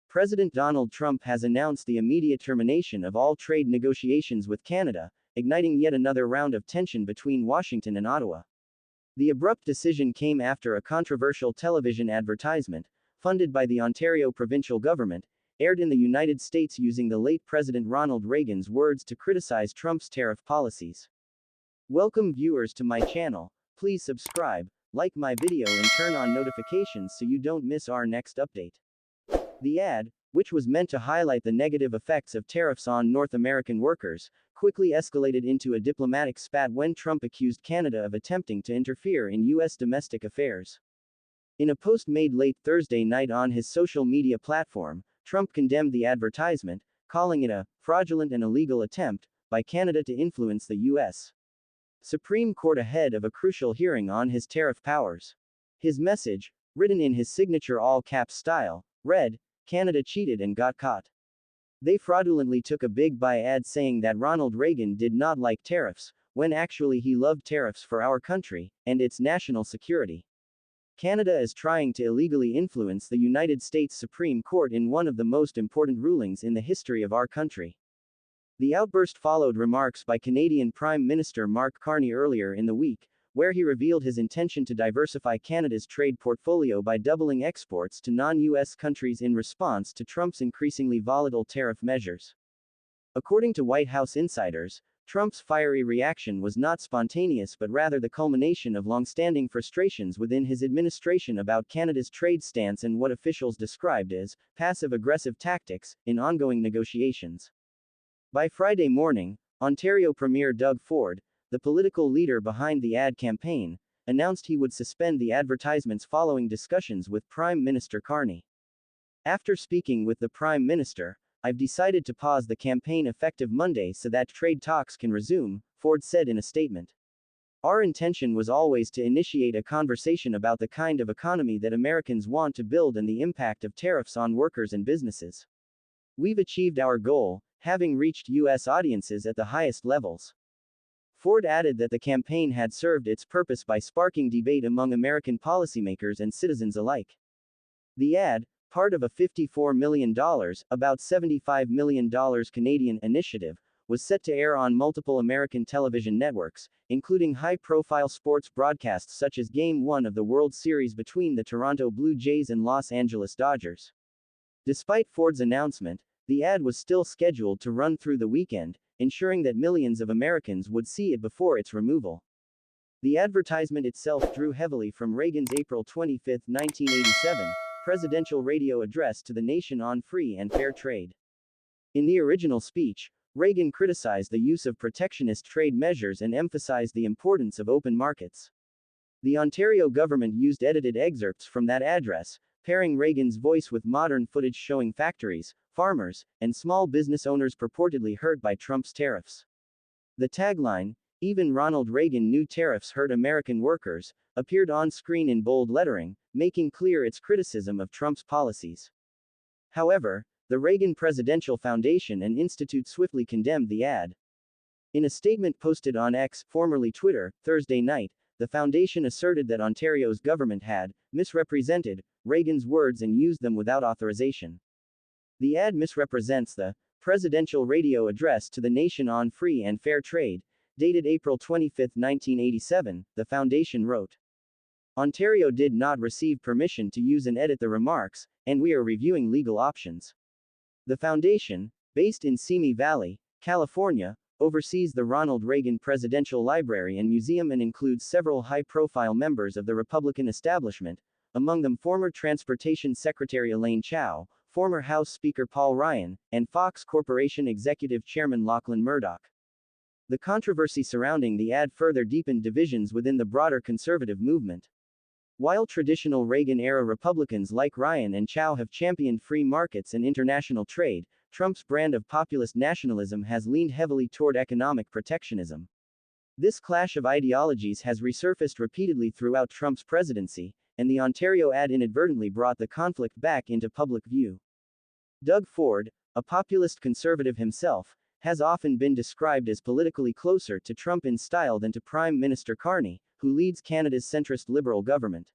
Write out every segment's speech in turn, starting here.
President Donald Trump has announced the immediate termination of all trade negotiations with Canada, igniting yet another round of tension between Washington and Ottawa. The abrupt decision came after a controversial television advertisement, funded by the Ontario provincial government, aired in the United States using the late President Ronald Reagan's words to criticize Trump's tariff policies. Welcome viewers to my channel. Please subscribe, like my video and turn on notifications so you don't miss our next update. The ad, which was meant to highlight the negative effects of tariffs on North American workers, quickly escalated into a diplomatic spat when Trump accused Canada of attempting to interfere in U.S. domestic affairs. In a post made late Thursday night on his social media platform, Trump condemned the advertisement, calling it a fraudulent and illegal attempt by Canada to influence the U.S. Supreme Court ahead of a crucial hearing on his tariff powers. His message, written in his signature all-caps style, read, "Canada cheated and got caught. They fraudulently took a big buy ad saying that Ronald Reagan did not like tariffs, when actually he loved tariffs for our country and its national security. Canada is trying to illegally influence the United States Supreme Court in one of the most important rulings in the history of our country." The outburst followed remarks by Canadian Prime Minister Mark Carney earlier in the week, where he revealed his intention to diversify Canada's trade portfolio by doubling exports to non-US countries in response to Trump's increasingly volatile tariff measures. According to White House insiders, Trump's fiery reaction was not spontaneous but rather the culmination of long-standing frustrations within his administration about Canada's trade stance and what officials described as passive-aggressive tactics in ongoing negotiations. By Friday morning, Ontario Premier Doug Ford, the political leader behind the ad campaign, announced he would suspend the advertisements following discussions with Prime Minister Carney. "After speaking with the Prime Minister, I've decided to pause the campaign effective Monday so that trade talks can resume," Ford said in a statement. "Our intention was always to initiate a conversation about the kind of economy that Americans want to build and the impact of tariffs on workers and businesses. We've achieved our goal, having reached U.S. audiences at the highest levels." Ford added that the campaign had served its purpose by sparking debate among American policymakers and citizens alike. The ad, part of a $54 million, about $75 million Canadian initiative, was set to air on multiple American television networks, including high-profile sports broadcasts such as Game 1 of the World Series between the Toronto Blue Jays and Los Angeles Dodgers. Despite Ford's announcement, the ad was still scheduled to run through the weekend, ensuring that millions of Americans would see it before its removal. The advertisement itself drew heavily from Reagan's April 25, 1987, presidential radio address to the nation on free and fair trade. In the original speech, Reagan criticized the use of protectionist trade measures and emphasized the importance of open markets. The Ontario government used edited excerpts from that address, pairing Reagan's voice with modern footage showing factories, farmers, and small business owners purportedly hurt by Trump's tariffs. The tagline, "Even Ronald Reagan knew tariffs hurt American workers," appeared on screen in bold lettering, making clear its criticism of Trump's policies. However, the Reagan Presidential Foundation and Institute swiftly condemned the ad. In a statement posted on X, formerly Twitter, Thursday night, the foundation asserted that Ontario's government had misrepresented Reagan's words and used them without authorization. The ad misrepresents the presidential radio address to the nation on free and fair trade, dated April 25, 1987, the foundation wrote. "Ontario did not receive permission to use and edit the remarks, and we are reviewing legal options." The foundation, based in Simi Valley, California, oversees the Ronald Reagan Presidential Library and Museum and includes several high-profile members of the Republican establishment, among them former Transportation Secretary Elaine Chao, former House Speaker Paul Ryan, and Fox Corporation Executive Chairman Lachlan Murdoch. The controversy surrounding the ad further deepened divisions within the broader conservative movement. While traditional Reagan-era Republicans like Ryan and Chao have championed free markets and international trade, Trump's brand of populist nationalism has leaned heavily toward economic protectionism. This clash of ideologies has resurfaced repeatedly throughout Trump's presidency, and the Ontario ad inadvertently brought the conflict back into public view. Doug Ford, a populist conservative himself, has often been described as politically closer to Trump in style than to Prime Minister Carney, who leads Canada's centrist Liberal government.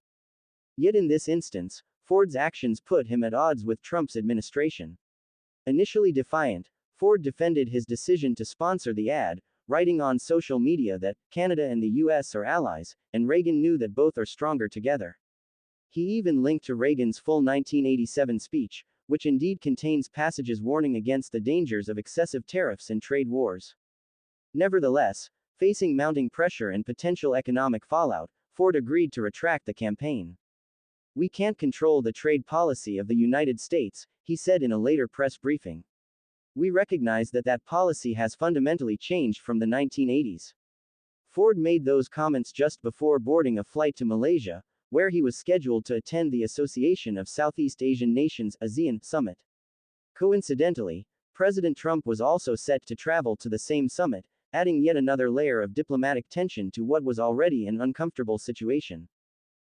Yet in this instance, Ford's actions put him at odds with Trump's administration. Initially defiant, Ford defended his decision to sponsor the ad, writing on social media that Canada and the US are allies, and Reagan knew that both are stronger together. He even linked to Reagan's full 1987 speech, which indeed contains passages warning against the dangers of excessive tariffs and trade wars. Nevertheless, facing mounting pressure and potential economic fallout, Ford agreed to retract the campaign. "We can't control the trade policy of the United States," he said in a later press briefing. "We recognize that policy has fundamentally changed from the 1980s. Ford made those comments just before boarding a flight to Malaysia, where he was scheduled to attend the Association of Southeast Asian Nations (ASEAN) summit. Coincidentally, President Trump was also set to travel to the same summit, adding yet another layer of diplomatic tension to what was already an uncomfortable situation.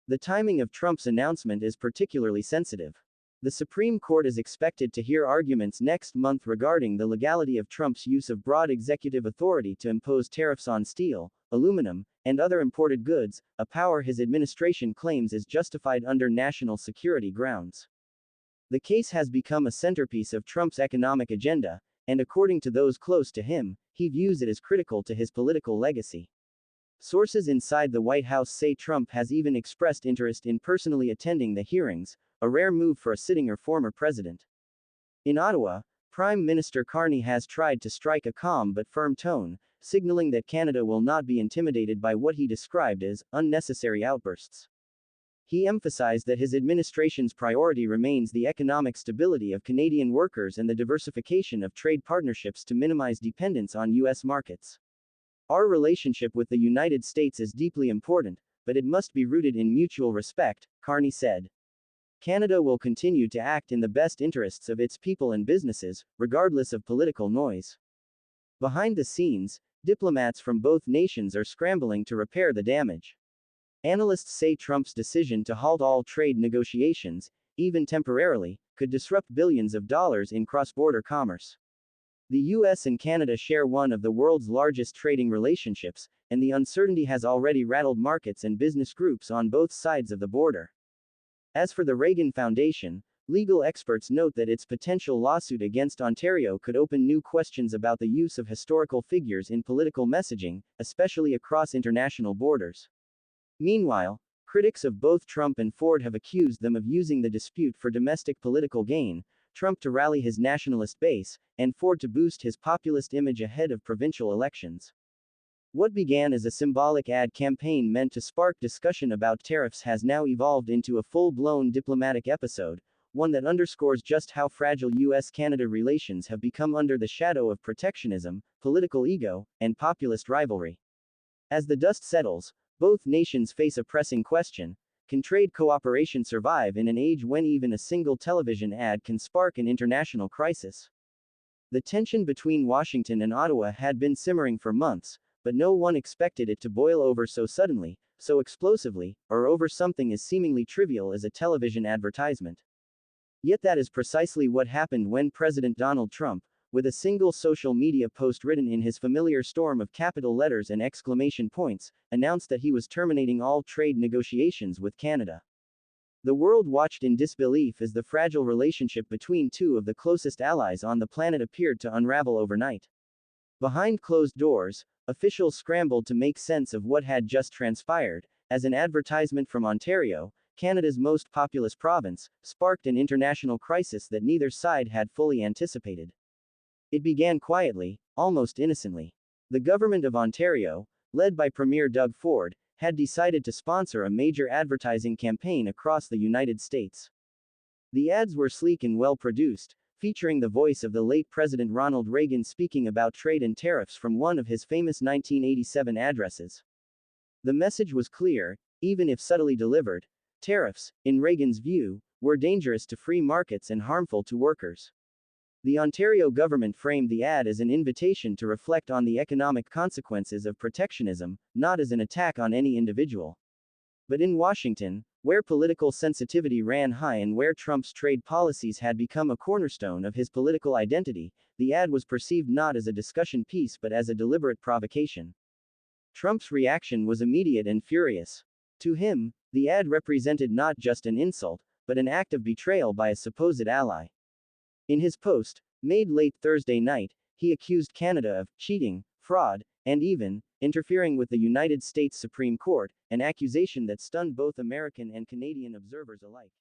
The timing of Trump's announcement is particularly sensitive. The Supreme Court is expected to hear arguments next month regarding the legality of Trump's use of broad executive authority to impose tariffs on steel, aluminum, and other imported goods, a power his administration claims is justified under national security grounds. The case has become a centerpiece of Trump's economic agenda, and according to those close to him, he views it as critical to his political legacy. Sources inside the White House say Trump has even expressed interest in personally attending the hearings, a rare move for a sitting or former president. In Ottawa, Prime Minister Carney has tried to strike a calm but firm tone, signaling that Canada will not be intimidated by what he described as unnecessary outbursts. He emphasized that his administration's priority remains the economic stability of Canadian workers and the diversification of trade partnerships to minimize dependence on U.S. markets. "Our relationship with the United States is deeply important, but it must be rooted in mutual respect," Carney said. "Canada will continue to act in the best interests of its people and businesses, regardless of political noise." Behind the scenes, diplomats from both nations are scrambling to repair the damage. Analysts say Trump's decision to halt all trade negotiations, even temporarily, could disrupt billions of dollars in cross-border commerce. The US and Canada share one of the world's largest trading relationships, and the uncertainty has already rattled markets and business groups on both sides of the border. As for the Reagan Foundation, legal experts note that its potential lawsuit against Ontario could open new questions about the use of historical figures in political messaging, especially across international borders. Meanwhile, critics of both Trump and Ford have accused them of using the dispute for domestic political gain, Trump to rally his nationalist base, and Ford to boost his populist image ahead of provincial elections. What began as a symbolic ad campaign meant to spark discussion about tariffs has now evolved into a full-blown diplomatic episode, one that underscores just how fragile US-Canada relations have become under the shadow of protectionism, political ego, and populist rivalry. As the dust settles, both nations face a pressing question: can trade cooperation survive in an age when even a single television ad can spark an international crisis? The tension between Washington and Ottawa had been simmering for months, but no one expected it to boil over so suddenly, so explosively, or over something as seemingly trivial as a television advertisement. Yet that is precisely what happened when President Donald Trump, with a single social media post written in his familiar storm of capital letters and exclamation points, announced that he was terminating all trade negotiations with Canada. The world watched in disbelief as the fragile relationship between two of the closest allies on the planet appeared to unravel overnight. Behind closed doors, officials scrambled to make sense of what had just transpired, as an advertisement from Ontario, Canada's most populous province, sparked an international crisis that neither side had fully anticipated. It began quietly, almost innocently. The government of Ontario, led by Premier Doug Ford, had decided to sponsor a major advertising campaign across the United States. The ads were sleek and well produced, featuring the voice of the late President Ronald Reagan speaking about trade and tariffs from one of his famous 1987 addresses. The message was clear, even if subtly delivered: tariffs, in Reagan's view, were dangerous to free markets and harmful to workers. The Ontario government framed the ad as an invitation to reflect on the economic consequences of protectionism, not as an attack on any individual. But in Washington, where political sensitivity ran high and where Trump's trade policies had become a cornerstone of his political identity, the ad was perceived not as a discussion piece but as a deliberate provocation. Trump's reaction was immediate and furious. To him, the ad represented not just an insult, but an act of betrayal by a supposed ally. In his post, made late Thursday night, he accused Canada of cheating, fraud, and even interfering with the United States Supreme Court, an accusation that stunned both American and Canadian observers alike.